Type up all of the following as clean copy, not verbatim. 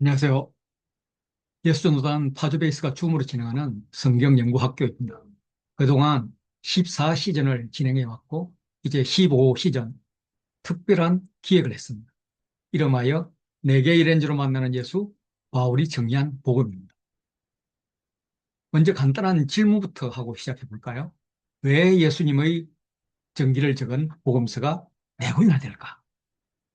안녕하세요. 예수전도단 파주베이스가 줌으로 진행하는 성경연구학교입니다. 그동안 14시즌을 진행해 왔고, 이제 15시즌 특별한 기획을 했습니다. 이름하여 네 개의 렌즈로 만나는 예수, 바울이 정의한 복음입니다. 먼저 간단한 질문부터 하고 시작해 볼까요? 왜 예수님의 전기를 적은 복음서가 네 권이나 될까?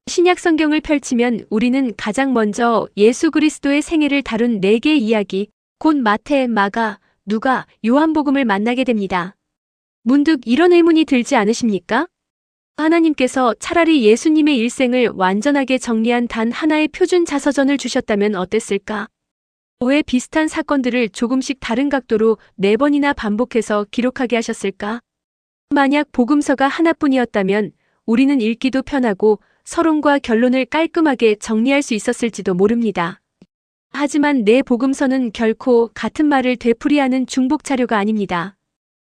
신약 성경을 펼치면 우리는 가장 먼저 예수 그리스도의 생애를 다룬 네 개의 이야기, 곧 마태, 마가, 누가, 요한복음을 만나게 됩니다. 문득 이런 의문이 들지 않으십니까? 하나님께서 차라리 예수님의 일생을 완전하게 정리한 단 하나의 표준 자서전을 주셨다면 어땠을까? 왜 비슷한 사건들을 조금씩 다른 각도로 네 번이나 반복해서 기록하게 하셨을까? 만약 복음서가 하나뿐이었다면 우리는 읽기도 편하고 서론과 결론을 깔끔하게 정리할 수 있었을지도 모릅니다. 하지만 내 복음서는 결코 같은 말을 되풀이하는 중복 자료가 아닙니다.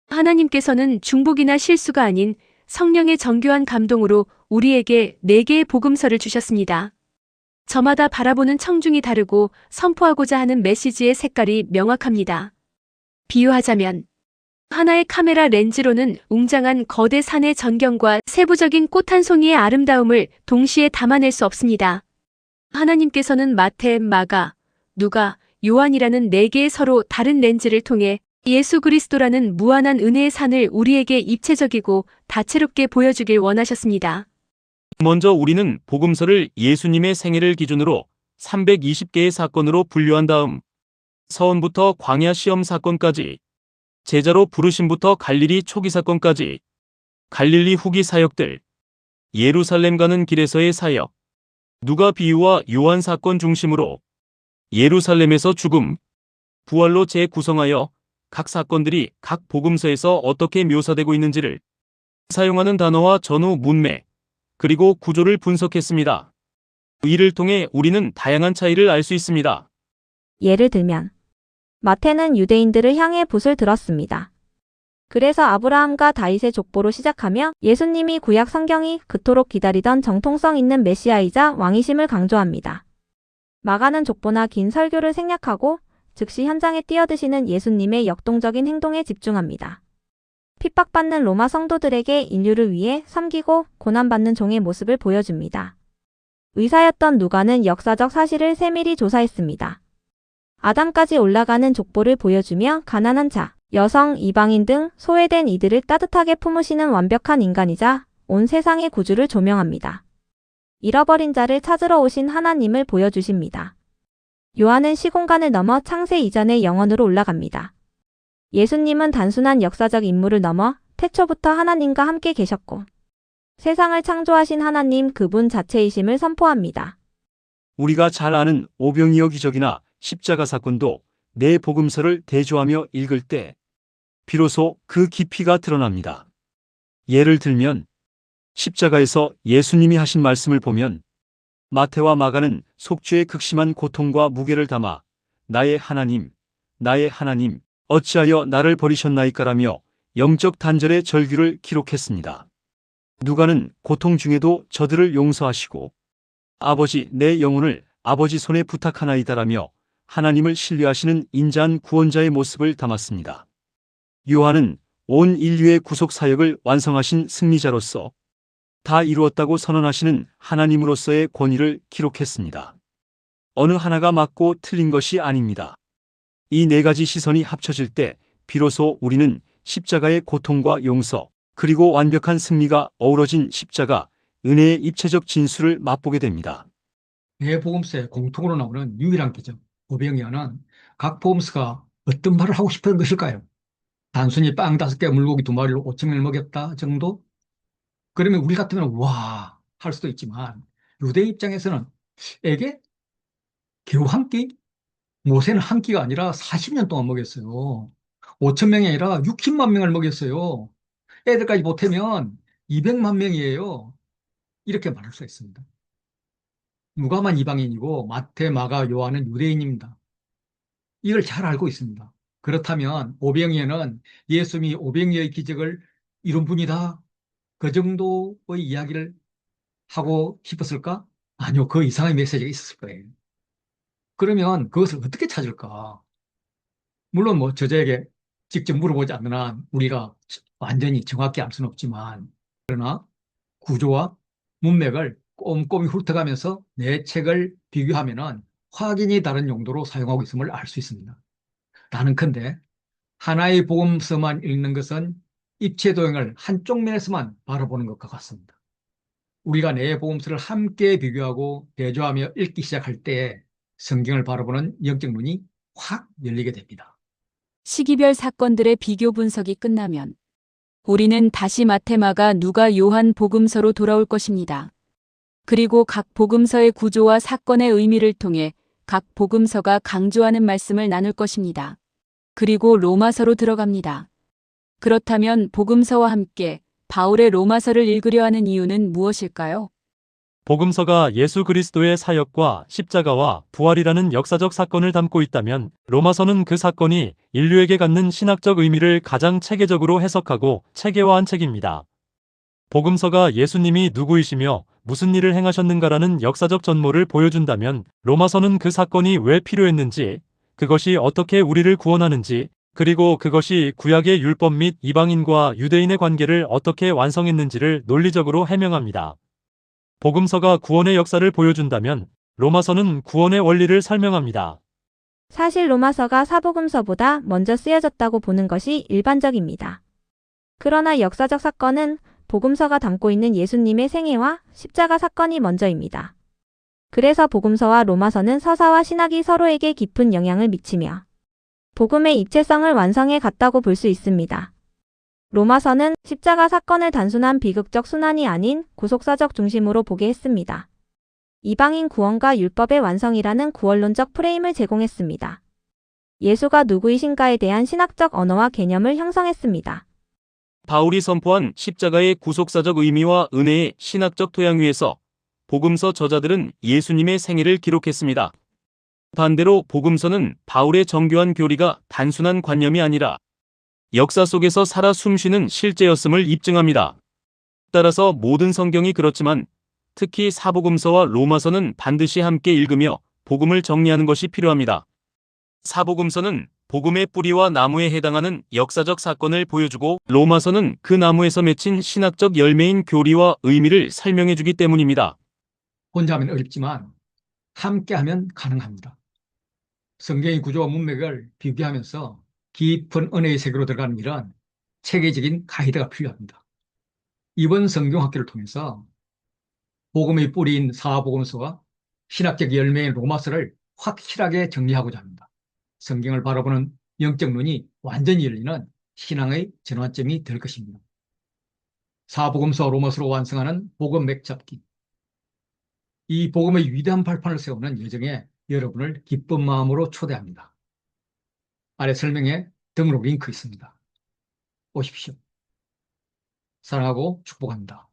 하나님께서는 중복이나 실수가 아닌 성령의 정교한 감동으로 우리에게 네 개의 복음서를 주셨습니다. 저마다 바라보는 청중이 다르고 선포하고자 하는 메시지의 색깔이 명확합니다. 비유하자면 하나의 카메라 렌즈로는 웅장한 거대 산의 전경과 세부적인 꽃 한 송이의 아름다움을 동시에 담아낼 수 없습니다. 하나님께서는 마태, 마가, 누가, 요한이라는 네 개의 서로 다른 렌즈를 통해 예수 그리스도라는 무한한 은혜의 산을 우리에게 입체적이고 다채롭게 보여주길 원하셨습니다. 먼저 우리는 복음서를 예수님의 생애를 기준으로 320개의 사건으로 분류한 다음 서원부터 광야 시험 사건까지, 제자로 부르심부터 갈릴리 초기 사건까지, 갈릴리 후기 사역들, 예루살렘 가는 길에서의 사역, 누가 비유와 요한 사건 중심으로 예루살렘에서 죽음, 부활로 재구성하여 각 사건들이 각 복음서에서 어떻게 묘사되고 있는지를 사용하는 단어와 전후 문맥, 그리고 구조를 분석했습니다. 이를 통해 우리는 다양한 차이를 알 수 있습니다. 예를 들면 마태는 유대인들을 향해 붓을 들었습니다. 그래서 아브라함과 다윗의 족보로 시작하며 예수님이 구약 성경이 그토록 기다리던 정통성 있는 메시아이자 왕이심을 강조합니다. 마가는 족보나 긴 설교를 생략하고 즉시 현장에 뛰어드시는 예수님의 역동적인 행동에 집중합니다. 핍박받는 로마 성도들에게 인류를 위해 섬기고 고난받는 종의 모습을 보여줍니다. 의사였던 누가는 역사적 사실을 세밀히 조사했습니다. 아담까지 올라가는 족보를 보여주며 가난한 자, 여성, 이방인 등 소외된 이들을 따뜻하게 품으시는 완벽한 인간이자 온 세상의 구주를 조명합니다. 잃어버린 자를 찾으러 오신 하나님을 보여주십니다. 요한은 시공간을 넘어 창세 이전의 영원으로 올라갑니다. 예수님은 단순한 역사적 인물을 넘어 태초부터 하나님과 함께 계셨고 세상을 창조하신 하나님 그분 자체이심을 선포합니다. 우리가 잘 아는 오병이어 기적이나 십자가 사건도 내 복음서를 대조하며 읽을 때 비로소 그 깊이가 드러납니다. 예를 들면 십자가에서 예수님이 하신 말씀을 보면 마태와 마가는 속죄의 극심한 고통과 무게를 담아 나의 하나님, 어찌하여 나를 버리셨나이까라며 영적 단절의 절규를 기록했습니다. 누가는 고통 중에도 저들을 용서하시고 아버지 내 영혼을 아버지 손에 부탁하나이다라며 하나님을 신뢰하시는 인자한 구원자의 모습을 담았습니다. 요한은 온 인류의 구속 사역을 완성하신 승리자로서 다 이루었다고 선언하시는 하나님으로서의 권위를 기록했습니다. 어느 하나가 맞고 틀린 것이 아닙니다. 이 네 가지 시선이 합쳐질 때 비로소 우리는 십자가의 고통과 용서, 그리고 완벽한 승리가 어우러진 십자가, 은혜의 입체적 진수를 맛보게 됩니다. 네 복음서에 공통으로 나오는 유일한 기적, 오병이어는 각 복음서가 어떤 말을 하고 싶은 것일까요? 단순히 빵 5개, 물고기 2마리로 5천 명을 먹였다 정도? 그러면 우리 같으면 와 할 수도 있지만 유대 입장에서는 에게 겨우 한 끼? 모세는 한 끼가 아니라 40년 동안 먹였어요. 5천 명이 아니라 60만 명을 먹였어요. 애들까지 보태면 200만 명이에요. 이렇게 말할 수 있습니다. 누가만 이방인이고 마태, 마가, 요한은 유대인입니다. 이걸 잘 알고 있습니다. 그렇다면 오병이어는 예수님이 오병이어의 기적을 이룬 분이다. 그 정도의 이야기를 하고 싶었을까? 아니요, 그 이상의 메시지가 있었을 거예요. 그러면 그것을 어떻게 찾을까? 물론 뭐 저자에게 직접 물어보지 않는 한 우리가 완전히 정확히 알 수는 없지만, 그러나 구조와 문맥을 꼼꼼히 훑어가면서 내 책을 비교하면은 확연히 다른 용도로 사용하고 있음을 알 수 있습니다. 나는컨대 하나의 복음서만 읽는 것은 입체도형을 한쪽 면에서만 바라보는 것과 같습니다. 우리가 네 복음서를 함께 비교하고 대조하며 읽기 시작할 때 성경을 바라보는 영적 눈이 확 열리게 됩니다. 시기별 사건들의 비교 분석이 끝나면 우리는 다시 마태, 마가, 누가, 요한 복음서로 돌아올 것입니다. 그리고 각 복음서의 구조와 사건의 의미를 통해 각 복음서가 강조하는 말씀을 나눌 것입니다. 그리고 로마서로 들어갑니다. 그렇다면 복음서와 함께 바울의 로마서를 읽으려 하는 이유는 무엇일까요? 복음서가 예수 그리스도의 사역과 십자가와 부활이라는 역사적 사건을 담고 있다면 로마서는 그 사건이 인류에게 갖는 신학적 의미를 가장 체계적으로 해석하고 체계화한 책입니다. 복음서가 예수님이 누구이시며 무슨 일을 행하셨는가라는 역사적 전모를 보여준다면 로마서는 그 사건이 왜 필요했는지, 그것이 어떻게 우리를 구원하는지, 그리고 그것이 구약의 율법 및 이방인과 유대인의 관계를 어떻게 완성했는지를 논리적으로 해명합니다. 복음서가 구원의 역사를 보여준다면 로마서는 구원의 원리를 설명합니다. 사실 로마서가 사복음서보다 먼저 쓰여졌다고 보는 것이 일반적입니다. 그러나 역사적 사건은 복음서가 담고 있는 예수님의 생애와 십자가 사건이 먼저입니다. 그래서 복음서와 로마서는 서사와 신학이 서로에게 깊은 영향을 미치며 복음의 입체성을 완성해 갔다고 볼 수 있습니다. 로마서는 십자가 사건을 단순한 비극적 순환이 아닌 구속사적 중심으로 보게 했습니다. 이방인 구원과 율법의 완성이라는 구원론적 프레임을 제공했습니다. 예수가 누구이신가에 대한 신학적 언어와 개념을 형성했습니다. 바울이 선포한 십자가의 구속사적 의미와 은혜의 신학적 토양 위에서 복음서 저자들은 예수님의 생애를 기록했습니다. 반대로 복음서는 바울의 정교한 교리가 단순한 관념이 아니라 역사 속에서 살아 숨쉬는 실제였음을 입증합니다. 따라서 모든 성경이 그렇지만 특히 사복음서와 로마서는 반드시 함께 읽으며 복음을 정리하는 것이 필요합니다. 사복음서는 복음의 뿌리와 나무에 해당하는 역사적 사건을 보여주고 로마서는 그 나무에서 맺힌 신학적 열매인 교리와 의미를 설명해주기 때문입니다. 혼자 하면 어렵지만 함께하면 가능합니다. 성경의 구조와 문맥을 비교하면서 깊은 은혜의 세계로 들어가는 일은 체계적인 가이드가 필요합니다. 이번 성경학교를 통해서 복음의 뿌리인 사복음서와 신학적 열매인 로마서를 확실하게 정리하고자 합니다. 성경을 바라보는 영적 눈이 완전히 열리는 신앙의 전환점이 될 것입니다. 사복음서와 로마서로 완성하는 복음 맥잡기. 이 복음의 위대한 발판을 세우는 여정에 여러분을 기쁜 마음으로 초대합니다. 아래 설명에 등록 링크 있습니다. 오십시오. 사랑하고 축복합니다.